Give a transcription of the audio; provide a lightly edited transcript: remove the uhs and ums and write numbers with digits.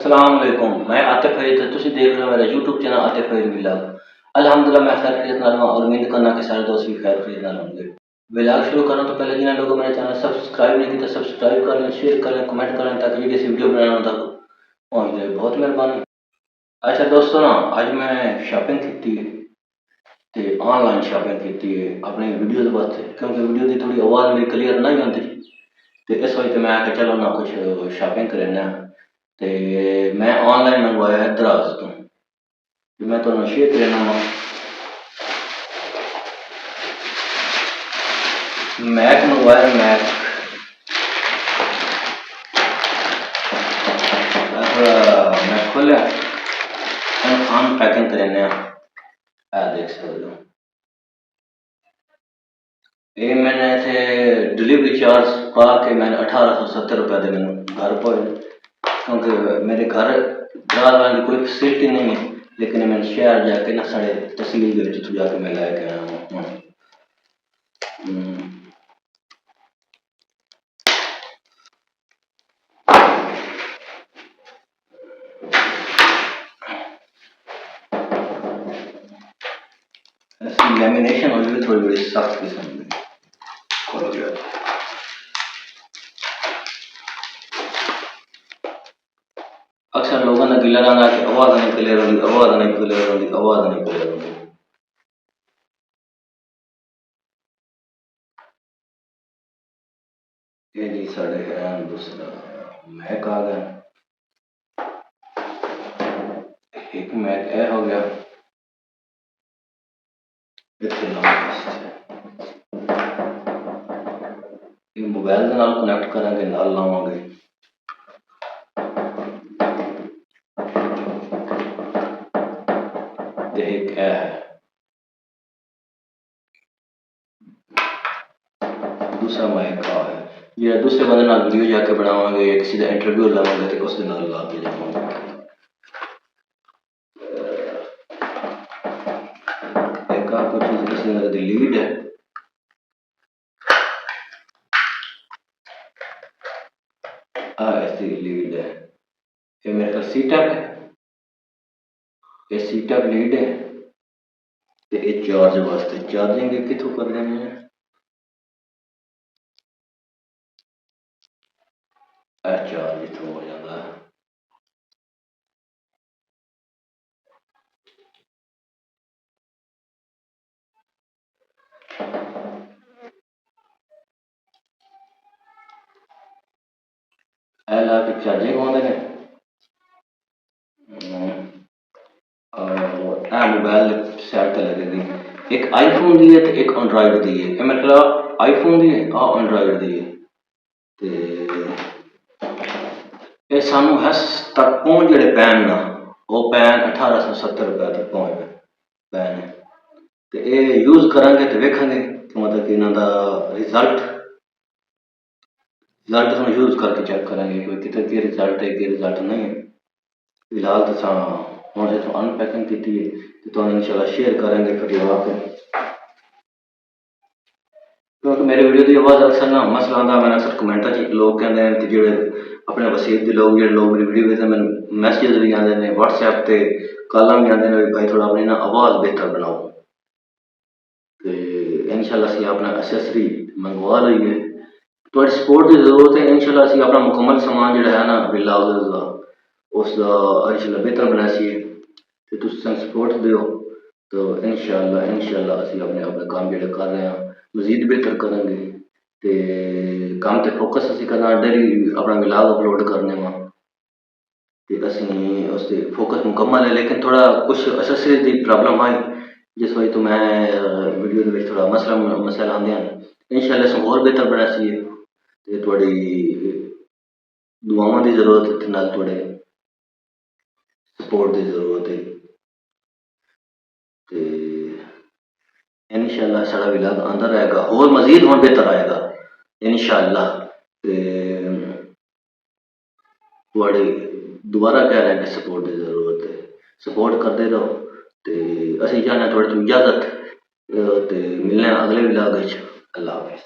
अस्सलाम वालेकुम। मैं आतिफ फरीद ते तुसीं देख रहे हो मेरा YouTube channel Atif Farid vlog. अल्हम्दुलिल्लाह मैं खैर खैरियत नाल हां और उम्मीद करना कि सारे दोस्त भी खैर खैरियत नाल होंगे। व्लॉग शुरू करने तो पहले जिन्हें लोगों मेरे चैनल सब्सक्राइब नहीं किया सब्सक्राइब कर लें, शेयर करें, कमेंट करें ताकि जेह्ड़ी असीं वीडियो बनाना तक पहुंच जाए। बहुत मेहरबानी। अच्छा दोस्तों ना अज मैं शॉपिंग की ते ऑनलाइन शॉपिंग की अपनी वीडियो के वास्ते क्योंकि वीडियो की थोड़ी आवाज़ मेरी क्लीयर नहीं आती तो इस वजह मैं आख्या चलो ना कुछ शॉपिंग करें ते मैं ऑनलाइन मंगवाया है दराज तो मैं तुहानू शेयर करना वा। मैक मंगवाया मैक मैं खोलिया अनपैकिंग करने देख सकते हो ये मैंने इतने डिलीवरी चार्ज पा के मैंने 1870 रुपये के मैंने घर पर क्योंकि मेरे घर दराज वाले की कोई फैसिलिटी नहीं है लेकिन मैंने शहर जाके ना साढ़े तहसील के जाके मैं लैके आया हूँ। लैमिनेशन हो गई थोड़ी बड़ी सख्त किस्म की हो गया। अक्सर लोगों ने गिला रंगा कि आवाज़ नहीं क्लियर होगी, आवाज़ नहीं क्लियर होगी, आवाज़ नहीं क्लियर होगी। ये जी साढ़े हैं दूसरा मैक आ गया, एक मैक ए हो गया, मोबाइल के नाल कनैक्ट करेंगे नाल लावांगे। एक है दूसरा माइक का है ये दूसरे बंदे नाल वीडियो जाके बनावांगे या किसी का इंटरव्यू लवांगे तो उसके नाल ला के जावांगे। एक आपको चीज किसी ने दी लीड है ऐसी लीड है ये मेरे पास सीटअप है ये सीटअप लीड है तो ये चार्ज वास्ते चार्जिंग कितों कर देनी है चार्ज इतों हो जाता है। ला के चार्जिंग आते हैं मोबाइल सैड तो लगेगी एक आईफोन दी है तो एक एंड्रॉयड दी है मेरे ख्याल आईफोन दी है एंड्रॉयड दी है ये सानू हस तक पहुंच जेडे पैन ना वो पैन 1870 रुपये तक पहुंच गए पैन है तो ये यूज करांगे तो वेखेंगे कि मतलब कि इन्हों का रिजल्ट रिजल्ट यूज करके चेक करेंगे कोई कितने की रिजल्ट है कि रिजल्ट नहीं है। फिलहाल तो हम जो अनपैकिंग की है तो इंशाल्लाह शेयर करेंगे फिर आके क्योंकि मेरे वीडियो की आवाज़ अक्सर ना मसला आता मैंने अक्सर कमेंटा लोग कहते हैं कि जो अपने वसीयत के लोग जो लोग मेरी वीडियो देखते मैंने मैसेज भी आते हैं व्हाट्सएप पे कॉल भी आते हैं भाई थोड़ा अपनी ना आवाज़ बेहतर बनाओ तो इंशाल्लाह असीं अपना एसेसरी मंगवा ली है थोड़ी सपोर्ट की जरूरत है इंशाल्लाह असीं अपना मुकम्मल सामान जो है ना व्लॉग उसका इंशाल्लाह बेहतर बनासीए तो तुम सपोर्ट दो तो इंशाल्लाह असीं अपने अपने काम जो कर रहे हैं मजीद बेहतर करेंगे तो काम ते फोकस असीं करना डेली अपना व्लॉग अपलोड करने में तो असीं उस पर फोकस मुकम्मल है लेकिन थोड़ा कुछ एसेसरीज की प्रॉब्लम आई जिस वजह तो मैं वीडियो के थोड़ा मसला आते हैं इंशाल्लाह असीं होर बेहतर बनासीए तो थोड़ी दुआवां की जरूरत है नाल थोड़े सपोर्ट की जरूरत है तो इंशाल्लाह साड़ा व्लॉग आंदा रहेगा और मजीद होर बेहतर आएगा इंशाल्लाह थोड़े दोबारा कह रहे हैं कि सपोर्ट की जरूरत है सपोर्ट करते रहो तो असीं चाहते थोड़ी तो इजाजत तो मिलने अगले व्लॉग अल्लाह हाफिज़।